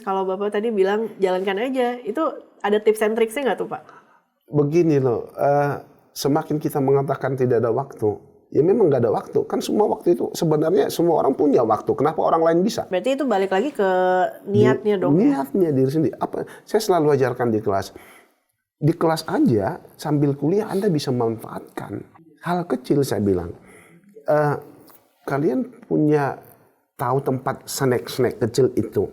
kalau Bapak tadi bilang jalankan aja, itu ada tips and tricksnya nggak tuh Pak? Begini loh, semakin kita mengatakan tidak ada waktu, ya memang nggak ada waktu. Kan semua waktu itu sebenarnya semua orang punya waktu. Kenapa orang lain bisa? Berarti itu balik lagi ke niatnya dong ya? Niatnya diri sendiri. Saya selalu ajarkan di kelas. Di kelas aja sambil kuliah Anda bisa memanfaatkan. Hal kecil saya bilang. Kalian punya tahu tempat snack kecil itu,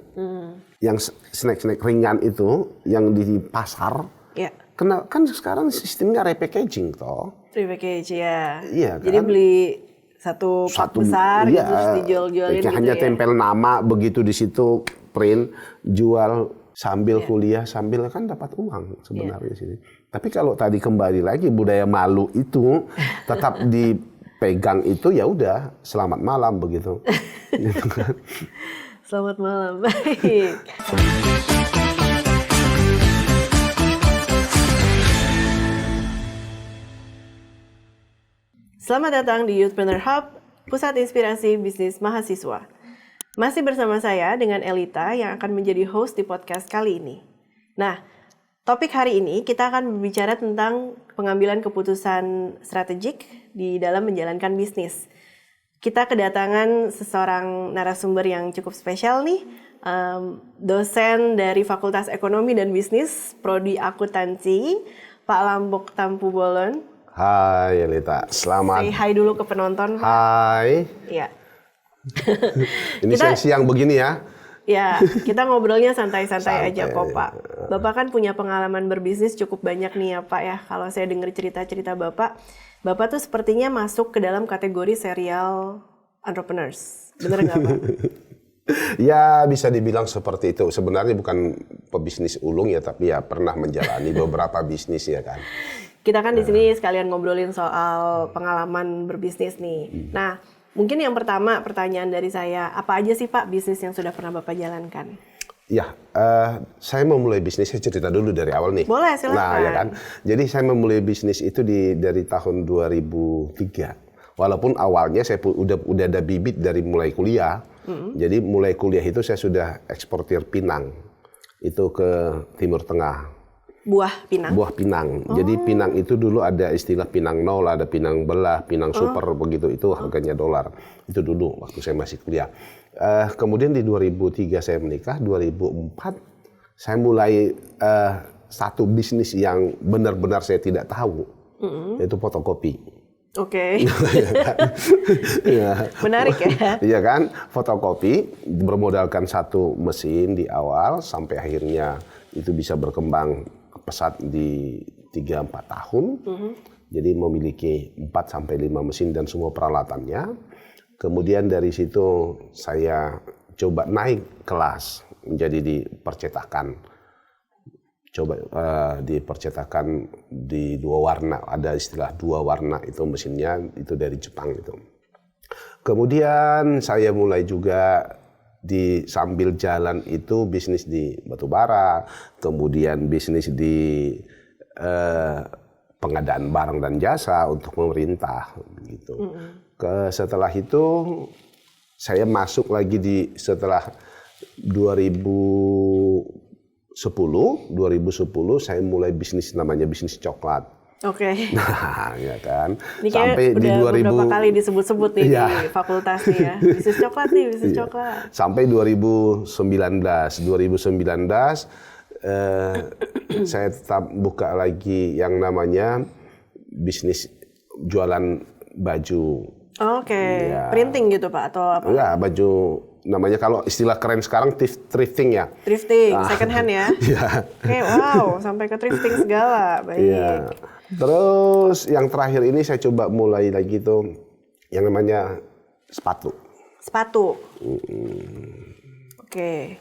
yang snack ringan itu, yang di pasar. Ya. Kan sekarang sistemnya repackaging toh. Repackage ya. Iya kan? Jadi beli satu pak besar iya, terus dijual-jualin gitu hanya ya. tempel nama begitu di situ, print, jual sambil kuliah, sambil kan dapat uang sebenarnya sini. Tapi kalau tadi kembali lagi budaya malu itu tetap dipegang itu, ya udah selamat malam begitu. Gitu kan. Selamat malam. Baik. Selamat datang di Youthpreneur Hub, pusat inspirasi bisnis mahasiswa. Masih bersama saya dengan Elita yang akan menjadi host di podcast kali ini. Nah, topik hari ini kita akan berbicara tentang pengambilan keputusan strategik di dalam menjalankan bisnis. Kita kedatangan seseorang narasumber yang cukup spesial nih, dosen dari Fakultas Ekonomi dan Bisnis, Prodi Akuntansi, Pak Lambok Tampu Bolon. Hai Elita, selamat. Say hi dulu ke penonton. Hai. Iya. Ini siang-siang begini ya. Ya, kita ngobrolnya santai-santai aja kok Pak. Bapak kan punya pengalaman berbisnis cukup banyak nih ya Pak ya. Kalau saya dengar cerita-cerita Bapak tuh sepertinya masuk ke dalam kategori serial entrepreneurs. Bener nggak Pak? Ya bisa dibilang seperti itu. Sebenarnya bukan pebisnis ulung ya, tapi ya pernah menjalani beberapa bisnis ya kan. Kita kan di sini sekalian ngobrolin soal pengalaman berbisnis nih. Nah, mungkin yang pertama pertanyaan dari saya, apa aja sih Pak bisnis yang sudah pernah Bapak jalankan? Ya, saya memulai bisnis, saya cerita dulu dari awal nih. Boleh, silakan. Nah, ya kan. Jadi saya memulai bisnis itu dari tahun 2003. Walaupun awalnya saya udah ada bibit dari mulai kuliah. Jadi mulai kuliah itu saya sudah eksportir pinang. Itu ke Timur Tengah. Buah pinang? Buah pinang. Jadi pinang itu dulu ada istilah pinang nol, ada pinang belah, pinang super begitu. Itu harganya $. Itu dulu waktu saya masih kuliah. Kemudian di 2003 saya menikah, 2004 saya mulai satu bisnis yang benar-benar saya tidak tahu, yaitu fotokopi. Oke. Ya. Menarik ya. Iya kan, fotokopi bermodalkan satu mesin di awal sampai akhirnya itu bisa berkembang pesat di 3-4 tahun. Jadi memiliki 4-5 mesin dan semua peralatannya. Kemudian dari situ saya coba naik kelas menjadi di percetakan. Coba di percetakan di 2 warna, ada istilah 2 warna itu mesinnya, itu dari Jepang itu. Kemudian saya mulai juga sambil jalan itu bisnis di batubara, kemudian bisnis di pengadaan barang dan jasa untuk pemerintah gitu. Setelah itu saya masuk lagi setelah 2010 saya mulai bisnis namanya bisnis coklat. Oke. Nah, ya kan. Ini sampai di 2000 beberapa kali disebut-sebut nih di fakultas nih ya. Bisnis coklat nih, bisnis coklat. Sampai 2019 saya tetap buka lagi yang namanya bisnis jualan baju. Oke. Ya. Printing gitu Pak atau apa? Ya, baju namanya kalau istilah keren sekarang thrifting ya. Thrifting, second hand ya. Iya. Oke, wow, sampai ke thrifting segala. Baik. Ya. Terus yang terakhir ini saya coba mulai lagi tuh yang namanya sepatu. Sepatu. Oke.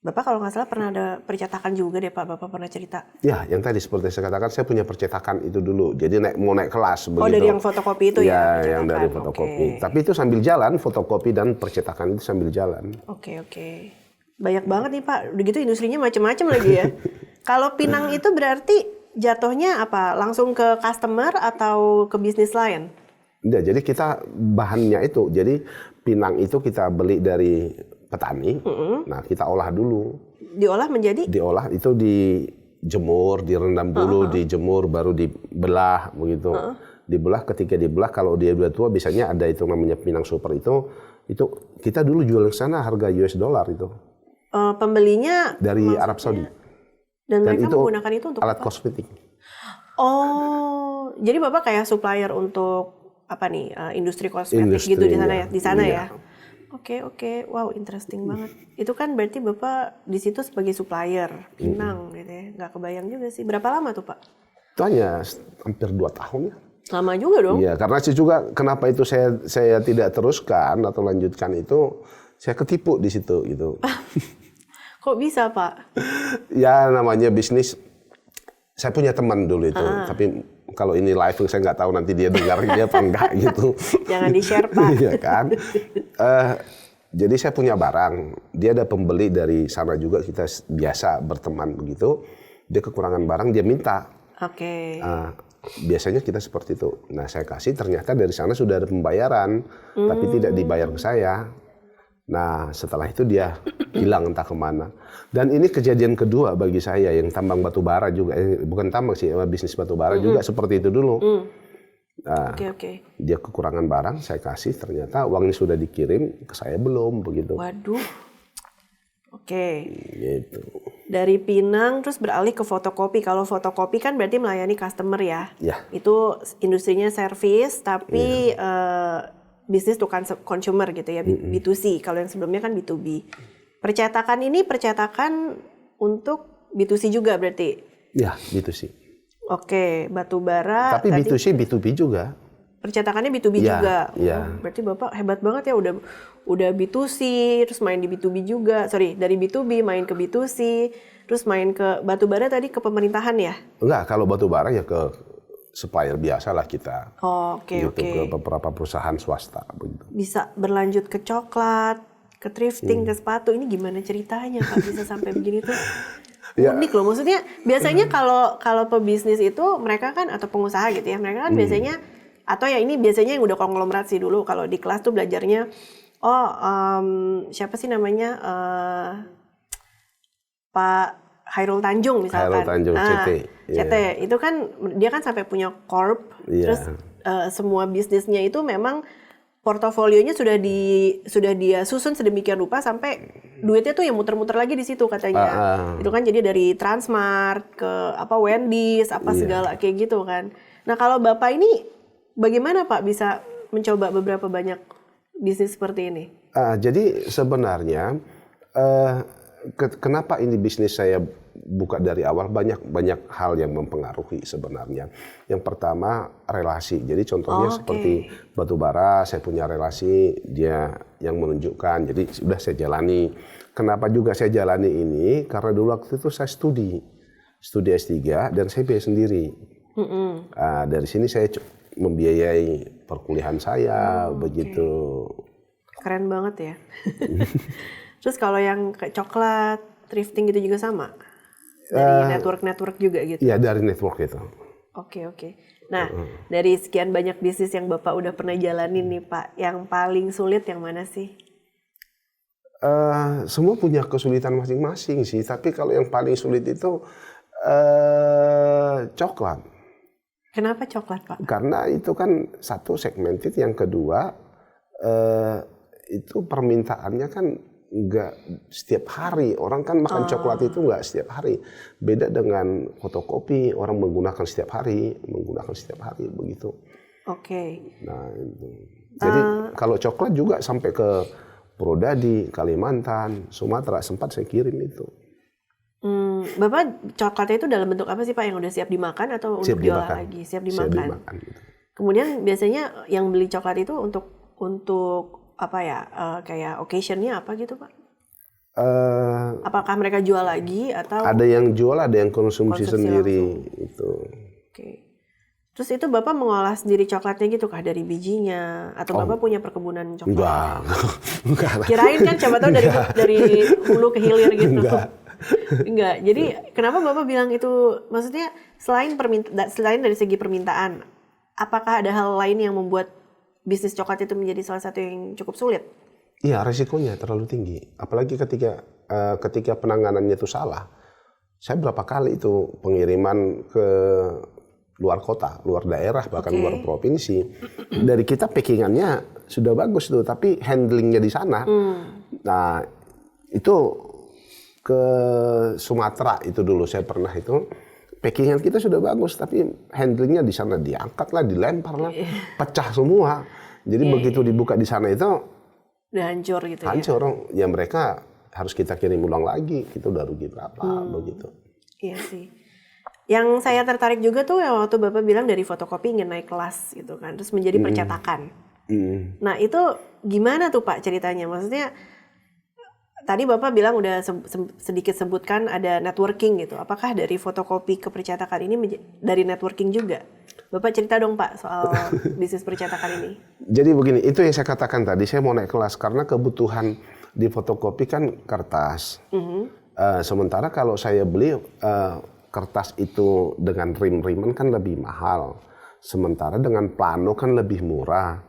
Bapak kalau nggak salah pernah ada percetakan juga deh Pak, Bapak pernah cerita. Ya, yang tadi seperti saya katakan saya punya percetakan itu dulu. Jadi mau naik kelas begitu. Oh, dari yang fotokopi itu ya? Ya, yang dari fotokopi. Tapi itu sambil jalan, fotokopi dan percetakan itu sambil jalan. Oke. Banyak banget nih Pak, udah gitu industrinya macam-macam lagi ya. Kalau pinang itu berarti jatuhnya apa? Langsung ke customer atau ke bisnis lain? Enggak, jadi kita bahannya itu. Jadi pinang itu kita beli dari petani, nah kita olah dulu. diolah menjadi? Diolah itu dijemur, direndam dulu, dijemur, baru dibelah begitu. Dibelah, ketika dibelah kalau dia udah tua biasanya ada itu namanya Pinang Super itu kita dulu jual ke sana harga US dollar itu. Pembelinya dari Arab Saudi. Dan mereka itu menggunakan itu untuk alat apa? kosmetik. Oh, jadi Bapak kayak supplier untuk apa nih, industri kosmetik gitu di sana ya? Di sana ya? Oke. Wow, interesting banget. Itu kan berarti Bapak di situ sebagai supplier Pinang gitu ya. Nggak kebayang juga sih. Berapa lama tuh, Pak? Itu hanya hampir 2 tahun ya. Lama juga dong. Iya, karena sih juga kenapa itu saya tidak teruskan atau lanjutkan itu, saya ketipu di situ gitu. Kok bisa, Pak? Ya namanya bisnis. Saya punya teman dulu itu, tapi kalau ini live saya nggak tahu nanti dia dengarnya apa enggak gitu. Jangan di-share, Pak. Iya kan. Jadi saya punya barang, dia ada pembeli dari sana juga, kita biasa berteman begitu. Dia kekurangan barang, dia minta. Oke. Biasanya kita seperti itu. Nah saya kasih, ternyata dari sana sudah ada pembayaran, tapi tidak dibayar ke saya. Nah setelah itu dia hilang entah kemana. Dan ini kejadian kedua bagi saya yang tambang batu bara juga, bukan tambang sih, bisnis batu bara juga seperti itu dulu. Nah, dia kekurangan barang, saya kasih, ternyata uangnya sudah dikirim ke saya belum begitu. Waduh. Oke. Gitu. Dari Pinang terus beralih ke fotokopi. Kalau fotokopi kan berarti melayani customer ya. Ya. Itu industrinya service tapi bisnis to consumer gitu ya, B2C. Kalau yang sebelumnya kan B2B. Percetakan ini percetakan untuk B2C juga berarti? Ya, B2C. Oke, batu bara. Tapi B2C, B2B juga. Percetakannya B2B juga. Iya. Berarti Bapak hebat banget ya, udah B2C, terus main di B2B juga. Sorry, dari B2B main ke B2C, terus main ke batu bara tadi ke pemerintahan ya? Enggak, kalau batu bara ya ke supplier biasa lah kita. Oke. Ke beberapa perusahaan swasta begitu. Bisa berlanjut ke coklat, ke thrifting, ke sepatu. Ini gimana ceritanya Pak bisa sampai begini tuh? Unik loh, maksudnya biasanya kalau pebisnis itu mereka kan, atau pengusaha gitu ya, mereka kan biasanya, atau ya ini biasanya yang udah konglomerat sih dulu, kalau di kelas tuh belajarnya, siapa sih namanya, Pak Hairul Tanjung misalkan. Hairul Tanjung, CT. CT, itu kan dia kan sampai punya corp, terus semua bisnisnya itu memang portofolionya sudah dia susun sedemikian rupa sampai duitnya tuh yang muter-muter lagi di situ katanya. Itu kan jadi dari Transmart ke Wendy's segala kayak gitu kan. Nah kalau Bapak ini bagaimana Pak bisa mencoba beberapa banyak bisnis seperti ini? Jadi sebenarnya kenapa ini bisnis saya buka dari awal, banyak hal yang mempengaruhi sebenarnya. Yang pertama relasi. Jadi contohnya seperti batu bara, saya punya relasi, dia yang menunjukkan. Jadi sudah saya jalani. Kenapa juga saya jalani ini? Karena dulu waktu itu saya studi S3 dan saya biaya sendiri. Dari sini saya membiayai perkuliahan saya begitu. Keren banget ya. Terus kalau yang kayak coklat, thrifting gitu juga sama? Dari network juga gitu? Iya, dari network itu. Oke. Nah, dari sekian banyak bisnis yang Bapak udah pernah jalanin nih Pak, yang paling sulit yang mana sih? Semua punya kesulitan masing-masing sih, tapi kalau yang paling sulit itu coklat. Kenapa coklat Pak? Karena itu kan satu segmented, yang kedua itu permintaannya kan nggak setiap hari. Orang kan makan coklat itu nggak setiap hari. Beda dengan fotokopi, orang menggunakan setiap hari begitu. Oke. Nah itu. Jadi kalau coklat juga sampai ke Purwodadi, Kalimantan, Sumatera sempat saya kirim itu. Bapak coklatnya itu dalam bentuk apa sih Pak? Yang udah siap dimakan atau untuk diolah lagi? Siap dimakan. Gitu. Kemudian biasanya yang beli coklat itu untuk apa ya, kayak occasion-nya apa gitu Pak? Apakah mereka jual lagi atau? Ada yang jual, ada yang konsumsi sendiri itu. Oke. Terus itu Bapak mengolah sendiri coklatnya gitu kah dari bijinya? Atau Bapak punya perkebunan coklat? Enggak. Kirain kan coba tahu dari hulu ke hilir gitu. Enggak. Jadi kenapa Bapak bilang itu? Maksudnya selain dari segi permintaan, apakah ada hal lain yang membuat bisnis coklat itu menjadi salah satu yang cukup sulit? Iya, resikonya terlalu tinggi. Apalagi ketika penanganannya itu salah. Saya berapa kali itu pengiriman ke luar kota, luar daerah, bahkan luar provinsi. Dari kita packingannya sudah bagus tuh, tapi handlingnya di sana. Nah, itu ke Sumatera itu dulu saya pernah itu. Packingan kita sudah bagus, tapi handlingnya di sana diangkat lah, dilempar lah, pecah semua. Jadi begitu dibuka di sana itu udah hancur gitu hancur. Ya mereka harus kita kirim ulang lagi, itu udah rugi berapa begitu. Iya sih. Yang saya tertarik juga tuh yang waktu Bapak bilang dari fotokopi ingin naik kelas gitu kan, terus menjadi percetakan. Nah itu gimana tuh Pak ceritanya? Maksudnya tadi Bapak bilang udah sedikit sebutkan ada networking gitu. Apakah dari fotokopi ke percetakan ini dari networking juga? Bapak cerita dong Pak soal bisnis percetakan ini. Jadi begini, itu yang saya katakan tadi, saya mau naik kelas karena kebutuhan di fotokopi kan kertas. Sementara kalau saya beli kertas itu dengan rim-riman kan lebih mahal. Sementara dengan plano kan lebih murah.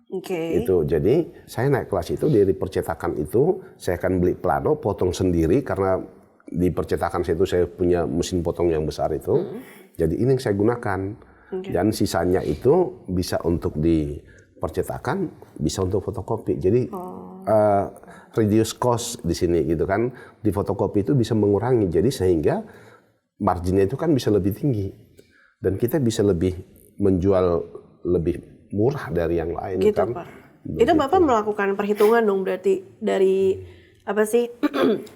Itu. Jadi saya naik kelas itu dari percetakan itu, saya akan beli plano, potong sendiri karena di percetakan saya itu saya punya mesin potong yang besar itu. Jadi ini yang saya gunakan. Dan sisanya itu bisa untuk di percetakan, bisa untuk fotokopi. Jadi reduce cost di sini gitu kan. Di fotokopi itu bisa mengurangi. Jadi sehingga marginnya itu kan bisa lebih tinggi dan kita bisa lebih menjual lebih murah dari yang lain gitu, kan. Pak. Itu Bapak melakukan perhitungan dong berarti dari apa sih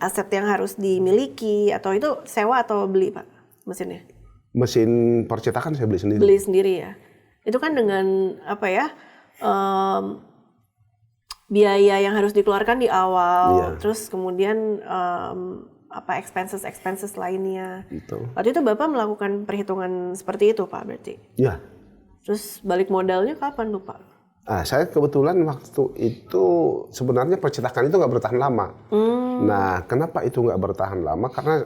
aset yang harus dimiliki atau itu sewa atau beli Pak mesinnya? Mesin percetakan saya beli sendiri. Beli sendiri ya. Itu kan dengan apa ya biaya yang harus dikeluarkan di awal, terus kemudian expenses lainnya. Waktu itu Bapak melakukan perhitungan seperti itu Pak berarti? Iya. Terus balik modalnya kapan tuh Pak? Saya kebetulan waktu itu sebenarnya percetakan itu nggak bertahan lama. Nah, kenapa itu nggak bertahan lama? Karena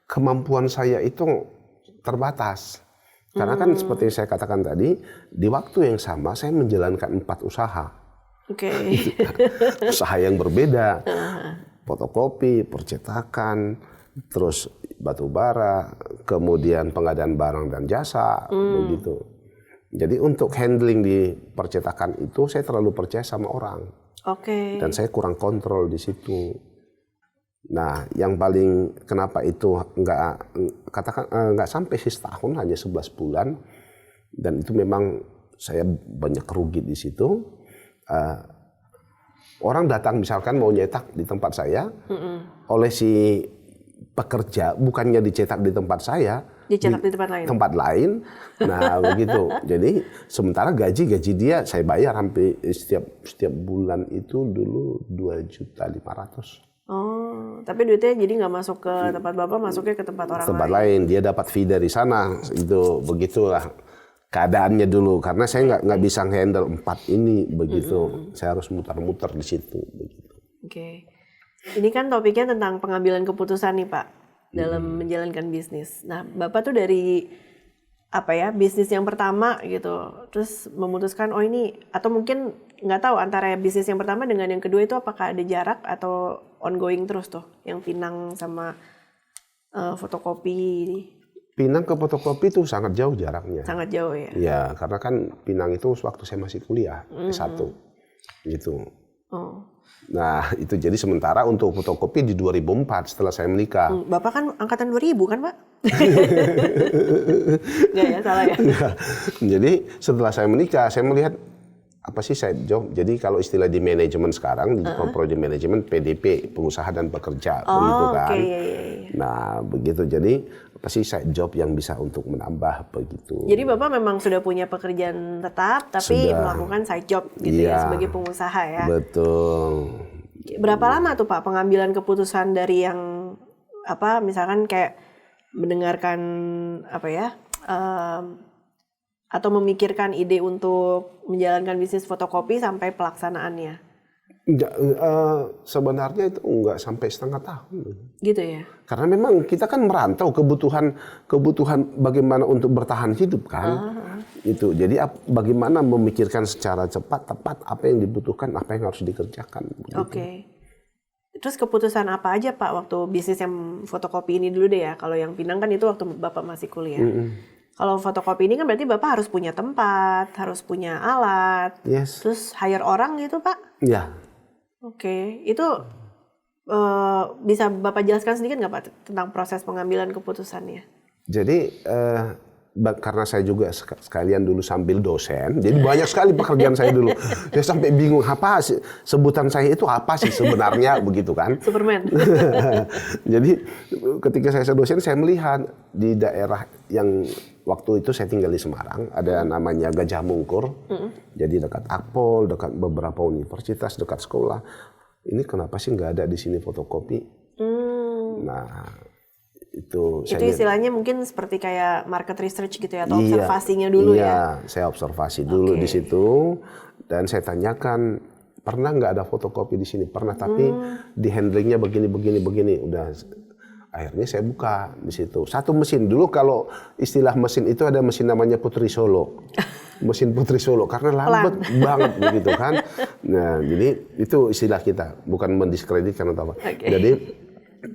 kemampuan saya itu terbatas. Karena kan seperti saya katakan tadi, di waktu yang sama saya menjalankan 4 usaha. Usaha yang berbeda. Fotokopi, percetakan, terus batu bara, kemudian pengadaan barang dan jasa, begitu. Jadi untuk handling di percetakan itu saya terlalu percaya sama orang. Dan saya kurang kontrol di situ. Nah, yang paling kenapa itu nggak sampai setahun, hanya 11 bulan, dan itu memang saya banyak rugi di situ. Orang datang misalkan mau nyetak di tempat saya, oleh si pekerja bukannya dicetak di tempat saya, dicetak di tempat lain. Nah begitu. Jadi sementara gaji dia saya bayar hampir setiap bulan itu dulu 2.500.000. Oh, tapi duitnya jadi nggak masuk ke tempat Bapak, masuknya ke tempat orang tempat lain. Dia dapat fee dari sana. Itu begitulah keadaannya dulu, karena saya nggak bisa handle 4 ini begitu. Saya harus muter-muter di situ begitu. Ini kan topiknya tentang pengambilan keputusan nih Pak dalam menjalankan bisnis. Nah, Bapak tuh dari bisnis yang pertama gitu, terus memutuskan ini, atau mungkin nggak tahu antara bisnis yang pertama dengan yang kedua itu apakah ada jarak atau ongoing terus tuh, yang Pinang sama fotokopi. Pinang ke fotokopi itu sangat jauh jaraknya. Sangat jauh ya? Ya, karena kan Pinang itu waktu saya masih kuliah, S1. Gitu. Nah, itu jadi sementara untuk fotokopi di 2004 setelah saya menikah. Bapak kan angkatan 2000 kan, Pak? Nggak ya, salah ya? Jadi setelah saya menikah, saya melihat side job. Jadi kalau istilah di manajemen sekarang, di project management, PDP, pengusaha dan pekerja, begitu kan. Nah, begitu. Jadi side job yang bisa untuk menambah begitu. Jadi Bapak memang sudah punya pekerjaan tetap, tapi melakukan side job gitu ya, sebagai pengusaha ya. Betul. Berapa lama tuh Pak pengambilan keputusan dari yang misalkan kayak mendengarkan atau memikirkan ide untuk menjalankan bisnis fotokopi sampai pelaksanaannya? Sebenarnya itu enggak sampai setengah tahun. Gitu ya? Karena memang kita kan merantau, kebutuhan bagaimana untuk bertahan hidup kan. Itu. Jadi bagaimana memikirkan secara cepat, tepat apa yang dibutuhkan, apa yang harus dikerjakan. Oke. Terus keputusan apa aja Pak waktu bisnis yang fotokopi ini dulu deh ya. Kalau yang Pinang kan itu waktu Bapak masih kuliah. Kalau fotokopi ini kan berarti Bapak harus punya tempat, harus punya alat, Yes. terus hire orang gitu Pak? Ya. Oke, itu bisa Bapak jelaskan sedikit nggak Pak tentang proses pengambilan keputusannya? Jadi karena saya juga sekalian dulu sambil dosen, jadi banyak sekali pekerjaan saya dulu. Saya sampai bingung apa sih sebutan saya itu apa sih sebenarnya begitu kan? Superman. Jadi ketika saya dosen saya melihat di daerah yang waktu itu saya tinggal di Semarang ada namanya Gajah Mungkur. Jadi dekat Akpol, dekat beberapa universitas, dekat sekolah. Ini kenapa sih nggak ada di sini fotokopi? Nah, itu istilahnya mungkin seperti kayak market research gitu ya, atau observasinya dulu ya? Iya, saya observasi dulu di situ dan saya tanyakan pernah nggak ada fotokopi di sini? Pernah, tapi di handlingnya begini. Udah, akhirnya saya buka di situ. Satu mesin dulu, kalau istilah mesin itu ada mesin namanya Putri Solo. Mesin Putri Solo karena lambat banget begitu kan. Nah, jadi itu istilah kita, bukan mendiskreditkan atau apa. Jadi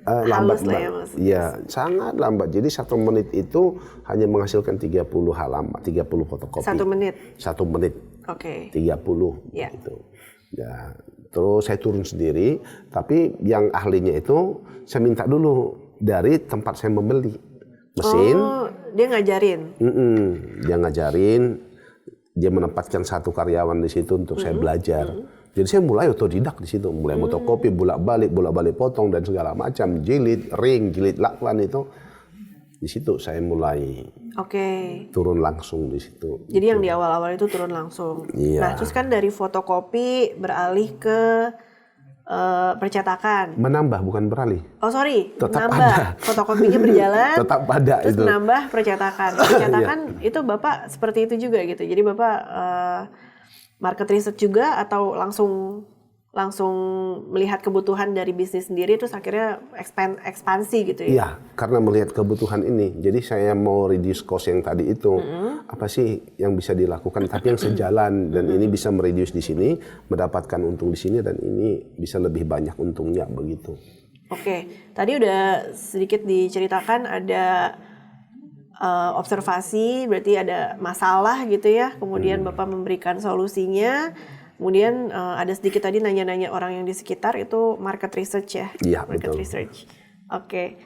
lambat lah ya, iya, sangat lambat. Jadi 1 menit itu hanya menghasilkan 30 halaman, 30 fotokopi. 1 menit? 1 menit. Oke. 30 gitu. Ya, terus saya turun sendiri, tapi yang ahlinya itu saya minta dulu dari tempat saya membeli mesin. Oh, dia ngajarin? Dia ngajarin, dia menempatkan 1 karyawan di situ untuk saya belajar. Jadi saya mulai otodidak di situ, mulai fotokopi, bolak-balik potong dan segala macam, jilid, ring, jilid lakban itu. Di situ saya mulai turun langsung di situ. Jadi yang di awal-awal itu turun langsung. Iya. Nah, terus kan dari fotokopi beralih ke percetakan. Menambah, bukan beralih. Oh sorry, tetap nambah. Ada. Fotokopinya berjalan. Tetap ada terus itu. menambah percetakan. Percetakan itu Bapak seperti itu juga gitu. Jadi Bapak market research juga atau langsung melihat kebutuhan dari bisnis sendiri terus akhirnya ekspansi gitu ya? Iya, karena melihat kebutuhan ini. Jadi saya mau reduce cost yang tadi itu. Apa sih yang bisa dilakukan tapi yang sejalan dan ini bisa mereduce di sini, mendapatkan untung di sini dan ini bisa lebih banyak untungnya begitu. Oke, tadi udah sedikit diceritakan ada observasi, berarti ada masalah gitu ya, kemudian Bapak memberikan solusinya, kemudian ada sedikit tadi nanya-nanya orang yang di sekitar, itu market research ya? Iya, market betul. research. Oke.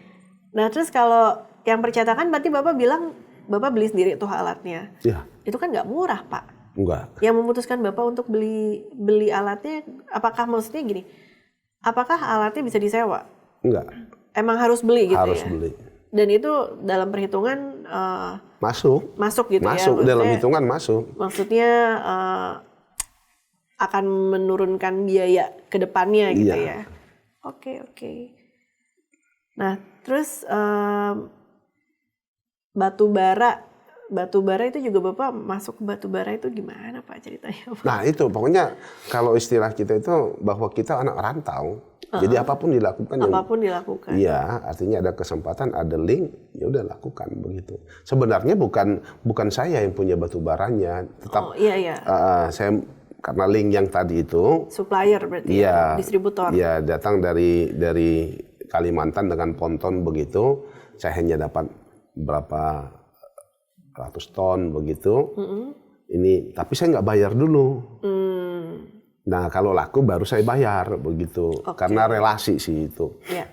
Nah terus kalau yang percetakan berarti Bapak bilang Bapak beli sendiri tuh alatnya. Iya. Itu kan nggak murah Pak? Enggak. Yang memutuskan Bapak untuk beli alatnya, apakah maksudnya gini, apakah alatnya bisa disewa? Enggak. Emang harus beli gitu harus ya? Harus beli. Dan itu dalam perhitungan masuk gitu ya? Masuk, dalam hitungan masuk. Maksudnya akan menurunkan biaya ke depannya gitu ya? Oke. Nah, terus batu bara itu juga Bapak masuk ke batu bara itu gimana Pak ceritanya? Nah itu pokoknya kalau istilah kita itu bahwa kita anak rantau. Jadi apapun dilakukan. Dilakukan. Iya, artinya ada kesempatan, ada link, ya udah lakukan begitu. Sebenarnya bukan saya yang punya batu baranya, tetap saya karena link yang tadi itu supplier berarti ya, distributor. Iya, datang dari Kalimantan dengan ponton begitu. Saya hanya dapat berapa ratus ton begitu. Ini tapi saya nggak bayar dulu. Nah kalau laku baru saya bayar begitu, karena relasi sih itu. Ya.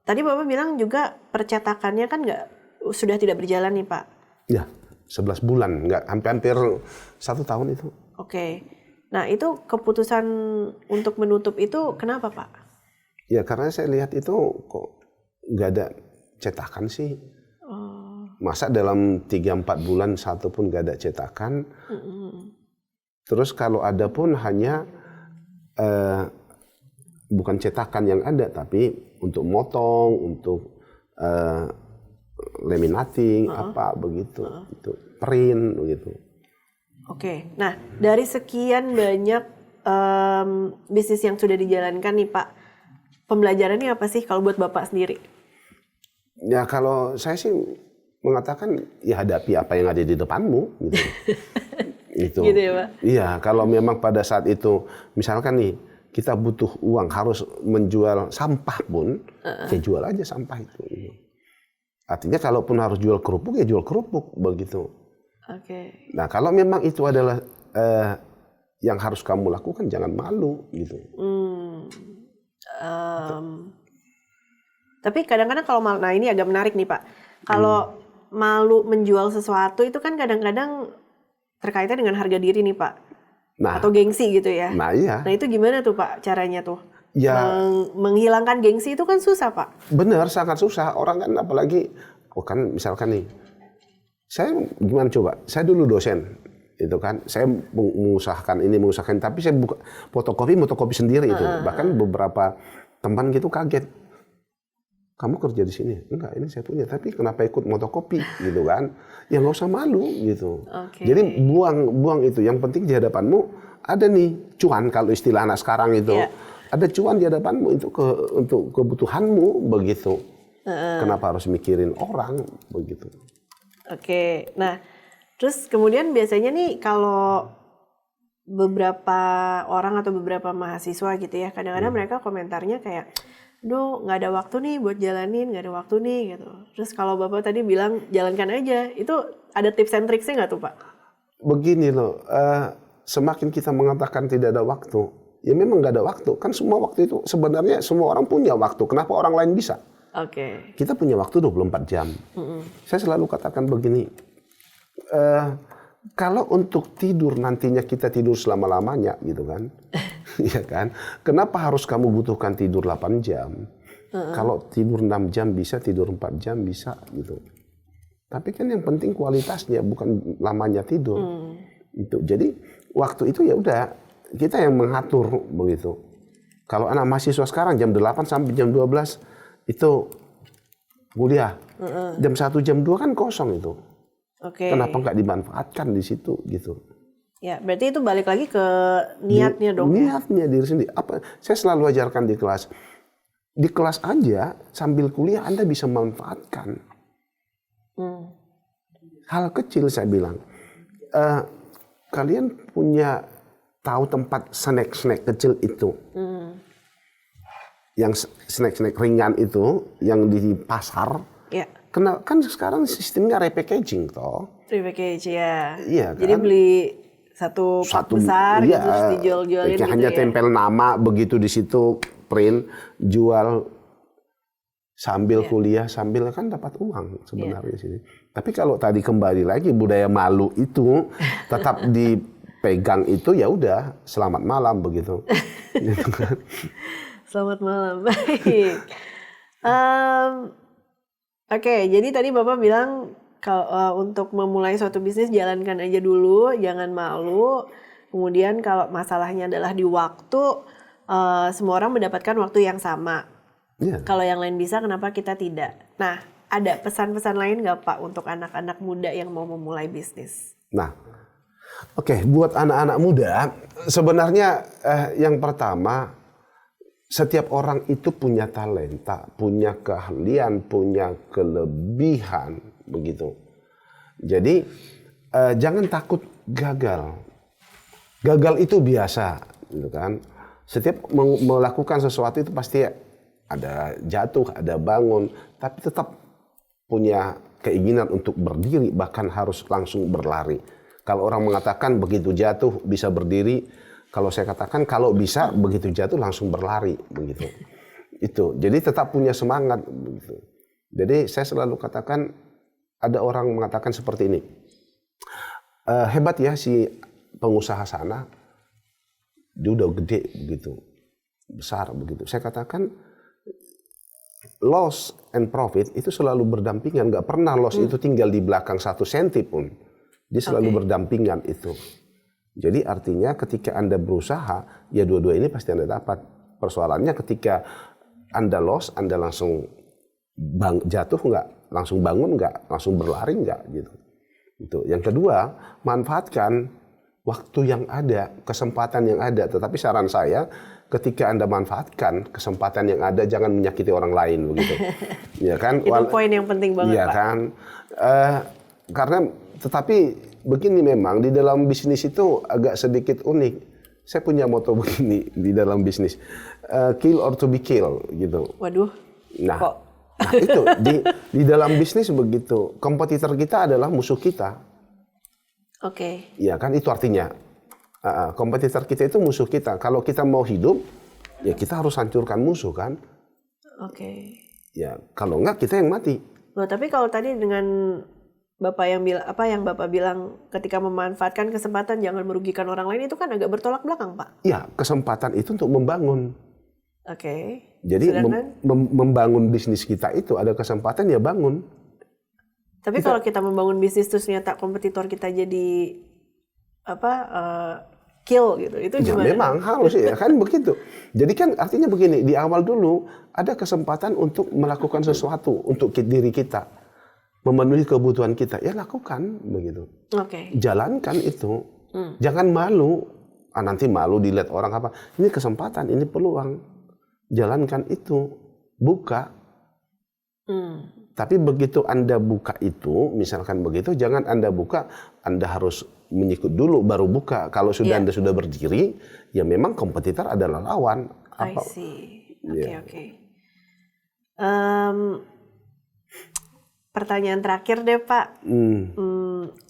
Tadi Bapak bilang juga percetakannya kan sudah tidak berjalan nih Pak? Ya, 11 bulan, nggak hampir 1 tahun itu. Oke. Nah itu keputusan untuk menutup itu kenapa Pak? Ya karena saya lihat itu kok nggak ada cetakan sih. Masa dalam 3-4 bulan satu pun gak ada cetakan. Terus kalau ada pun hanya bukan cetakan yang ada, tapi untuk motong, untuk laminating, apa begitu, itu print begitu. Oke, nah dari sekian banyak bisnis yang sudah dijalankan nih Pak, pembelajarannya apa sih kalau buat Bapak sendiri? Ya kalau saya sih mengatakan ya hadapi apa yang ada di depanmu gitu. Itu. Gitu ya, Pak? Iya, kalau memang pada saat itu misalkan nih kita butuh uang harus menjual sampah pun, ya jual aja sampah itu. Artinya kalaupun harus jual kerupuk ya jual kerupuk begitu. Oke. Nah, kalau memang itu adalah yang harus kamu lakukan, jangan malu gitu. Tapi kadang-kadang kalau malu, nah ini agak menarik nih Pak. Kalau malu menjual sesuatu itu kan kadang-kadang terkaitnya dengan harga diri nih Pak. Nah, atau gengsi gitu ya. Nah iya. Nah itu gimana tuh Pak caranya tuh? Ya, menghilangkan gengsi itu kan susah Pak. Benar, sangat susah. Orang kan apalagi, kan misalkan nih, saya gimana coba, saya dulu dosen. Itu kan, saya mengusahakan ini, tapi saya buka fotokopi sendiri itu. Bahkan beberapa teman gitu kaget. Kamu kerja di sini? Enggak, ini saya punya. Tapi kenapa ikut fotokopi gitu kan? Ya nggak usah malu gitu. Okay. Jadi buang itu. Yang penting di hadapanmu ada nih cuan kalau istilah anak sekarang itu. Yeah. Ada cuan di hadapanmu untuk kebutuhanmu begitu. Kenapa harus mikirin orang begitu? Oke. Nah, terus kemudian biasanya nih kalau beberapa orang atau beberapa mahasiswa gitu ya, kadang-kadang mereka komentarnya kayak, "Duh, nggak ada waktu nih buat jalanin, nggak ada waktu nih," gitu. Terus kalau Bapak tadi bilang jalankan aja, itu ada tips and tricksnya nggak tuh Pak? Begini loh, semakin kita mengatakan tidak ada waktu, ya memang nggak ada waktu. Kan semua waktu itu sebenarnya semua orang punya waktu. Kenapa orang lain bisa? Oke. Kita punya waktu 24 jam. Saya selalu katakan begini, kalau untuk tidur nantinya kita tidur selama-lamanya gitu kan. Iya kan? Kenapa harus kamu butuhkan tidur 8 jam? Kalau tidur 6 jam bisa, tidur 4 jam bisa gitu. Tapi kan yang penting kualitasnya bukan lamanya tidur. Itu. Jadi waktu itu ya udah kita yang mengatur begitu. Kalau anak mahasiswa sekarang jam 8 sampai jam 12 itu kuliah. Jam 1 jam 2 kan kosong itu. Okay. Kenapa nggak dimanfaatkan di situ gitu? Ya, berarti itu balik lagi ke niatnya dong. Niatnya diri sendiri. Apa? Saya selalu ajarkan di kelas. Di kelas aja sambil kuliah Anda bisa manfaatkan. Hal kecil saya bilang. Kalian punya tahu tempat snack kecil itu? Yang snack ringan itu yang di pasar. Ya. Kan sekarang sistemnya repackaging toh. Repackage ya. Iya kan? Jadi beli satu pak besar iya, terus dijual-jualin gitu hanya ya. tempel nama begitu di situ, print, jual sambil kuliah, sambil kan dapat uang sebenarnya sini. Tapi kalau tadi kembali lagi budaya malu itu tetap dipegang itu ya udah selamat malam begitu. Gitu kan. Selamat malam. Baik. Oke, jadi tadi Bapak bilang kalau untuk memulai suatu bisnis jalankan aja dulu, jangan malu. Kemudian kalau masalahnya adalah di waktu, semua orang mendapatkan waktu yang sama. Yeah. Kalau yang lain bisa, kenapa kita tidak? Nah, ada pesan-pesan lain nggak Pak untuk anak-anak muda yang mau memulai bisnis? Nah, oke, buat anak-anak muda, sebenarnya yang pertama, setiap orang itu punya talenta, punya keahlian, punya kelebihan, begitu. Jadi jangan takut gagal. Gagal itu biasa, gitu kan. Setiap melakukan sesuatu itu pasti ada jatuh, ada bangun, tapi tetap punya keinginan untuk berdiri, bahkan harus langsung berlari. Kalau orang mengatakan begitu jatuh bisa berdiri, kalau saya katakan kalau bisa begitu jatuh langsung berlari begitu. Itu. Jadi tetap punya semangat begitu. Jadi saya selalu katakan ada orang mengatakan seperti ini. Hebat ya si pengusaha sana. Dia udah gede begitu. Besar begitu. Saya katakan loss and profit itu selalu berdampingan, nggak pernah loss itu tinggal di belakang 1 senti pun. Dia selalu berdampingan itu. Jadi artinya ketika Anda berusaha, ya dua-dua ini pasti Anda dapat. Persoalannya ketika Anda loss, Anda langsung jatuh nggak, langsung bangun nggak, langsung berlari nggak gitu. Itu. Yang kedua, manfaatkan waktu yang ada, kesempatan yang ada. Tetapi saran saya, ketika Anda manfaatkan kesempatan yang ada, jangan menyakiti orang lain begitu. Ya kan? Itu poin yang penting banget, iya, Pak. Kan? Karena tetapi begini, memang di dalam bisnis itu agak sedikit unik. Saya punya moto begini di dalam bisnis, kill or to be killed gitu. Waduh. Nah, kok nah itu di dalam bisnis begitu. Kompetitor kita adalah musuh kita. Oke. Ya kan, itu artinya kompetitor kita itu musuh kita. Kalau kita mau hidup, ya kita harus hancurkan musuh kan. Oke. Ya kalau enggak kita yang mati. Loh, tapi kalau tadi dengan Bapak yang bilang yang Bapak bilang ketika memanfaatkan kesempatan jangan merugikan orang lain, itu kan agak bertolak belakang, Pak. Ya, kesempatan itu untuk membangun. Oke. Jadi membangun bisnis kita itu ada kesempatan ya bangun. Tapi kalau kita membangun bisnis terus ternyata kompetitor kita jadi kill gitu, itu Ya gimana? memang harus ya kan begitu. Jadi kan artinya begini, di awal dulu ada kesempatan untuk melakukan sesuatu untuk diri kita, memenuhi kebutuhan kita, ya lakukan begitu. Oke. Jalankan itu, jangan malu. Nanti malu dilihat orang apa. Ini kesempatan, ini peluang. Jalankan itu, buka. Tapi begitu Anda buka itu, misalkan begitu, jangan Anda buka, Anda harus mengikut dulu baru buka. Kalau sudah Anda sudah berdiri, ya memang kompetitor adalah lawan. I see. Oke. Pertanyaan terakhir deh, Pak.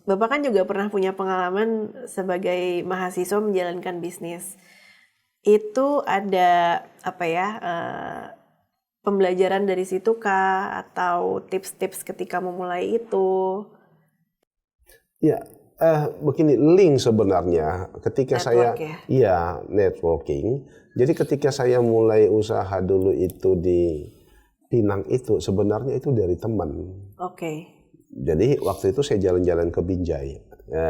Bapak kan juga pernah punya pengalaman sebagai mahasiswa menjalankan bisnis. Itu ada pembelajaran dari situ kah? Atau tips-tips ketika memulai itu? Ya, begini, link sebenarnya ketika networking. Jadi ketika saya mulai usaha dulu itu di Pinang itu sebenarnya itu dari teman. Oke. Jadi waktu itu saya jalan-jalan ke Binjai.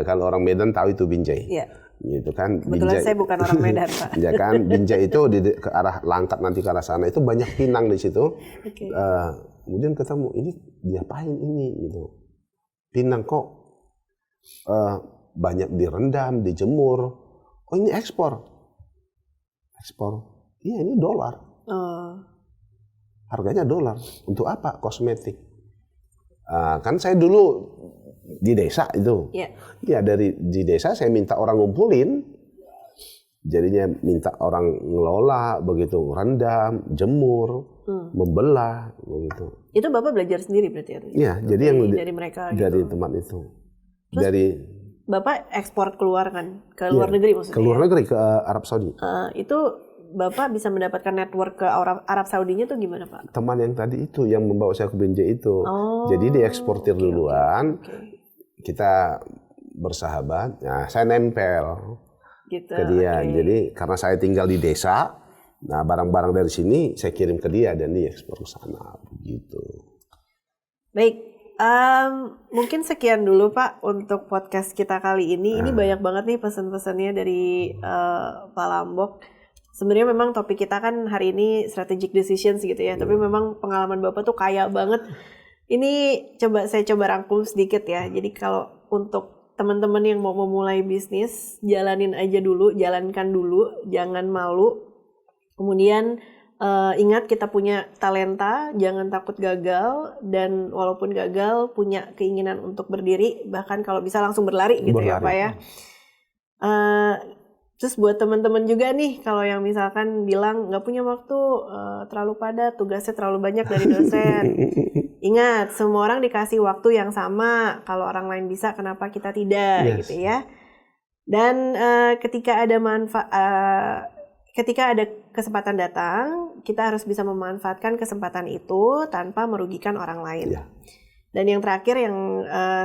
Kalau orang Medan tahu itu Binjai. Iya. Gitu kan. Kebetulan Binjai. saya bukan orang Medan, Pak. Ya kan, Binjai itu ke arah Langkat nanti ke arah sana itu banyak pinang di situ. Okay. Kemudian ketemu, ini diapain ini gitu. Pinang kok banyak direndam, dijemur. Oh ini ekspor. Iya ini dolar. Harganya dolar. Untuk apa? Kosmetik. Kan saya dulu di desa itu. Ya di desa saya minta orang ngumpulin. Jadinya minta orang ngelola begitu, rendam, jemur, membelah begitu. Itu Bapak belajar sendiri berarti ya? Iya, jadi yang dari mereka dari gitu. teman itu. Terus Bapak ekspor keluar kan? Ke luar negeri maksudnya? Ke luar negeri, ke Arab Saudi. Itu Bapak bisa mendapatkan network ke Arab Saudinya tuh gimana, Pak? Teman yang tadi itu yang membawa saya ke Binjai itu. Jadi dieksportir duluan. Kita bersahabat. Nah, saya nempel gitu, ke dia. Jadi karena saya tinggal di desa, nah barang-barang dari sini saya kirim ke dia dan dia ekspor ke sana begitu. Baik. Mungkin sekian dulu Pak untuk podcast kita kali ini. Ini banyak banget nih pesan-pesannya dari Pak Lambok. Sebenarnya memang topik kita kan hari ini strategic decisions gitu ya. Tapi memang pengalaman Bapak tuh kaya banget. Ini saya coba rangkum sedikit ya. Jadi kalau untuk teman-teman yang mau memulai bisnis, jalanin aja dulu, jalankan dulu, jangan malu. Kemudian ingat kita punya talenta, jangan takut gagal, dan walaupun gagal punya keinginan untuk berdiri, bahkan kalau bisa langsung berlari gitu ya Pak ya. Terus buat teman-teman juga nih, kalau yang misalkan bilang nggak punya waktu, terlalu padat, tugasnya terlalu banyak dari dosen. Ingat, semua orang dikasih waktu yang sama. Kalau orang lain bisa, kenapa kita tidak gitu ya. Dan ketika ada kesempatan datang, kita harus bisa memanfaatkan kesempatan itu tanpa merugikan orang lain. Dan yang terakhir yang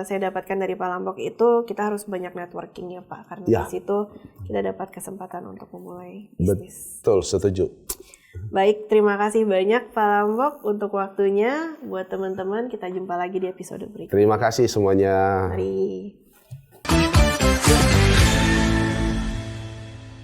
saya dapatkan dari Pak Lambok itu, kita harus banyak networking ya Pak. Karena di situ kita dapat kesempatan untuk memulai bisnis. Betul, setuju. Baik, terima kasih banyak Pak Lambok untuk waktunya. Buat teman-teman, kita jumpa lagi di episode berikutnya. Terima kasih semuanya. Mari.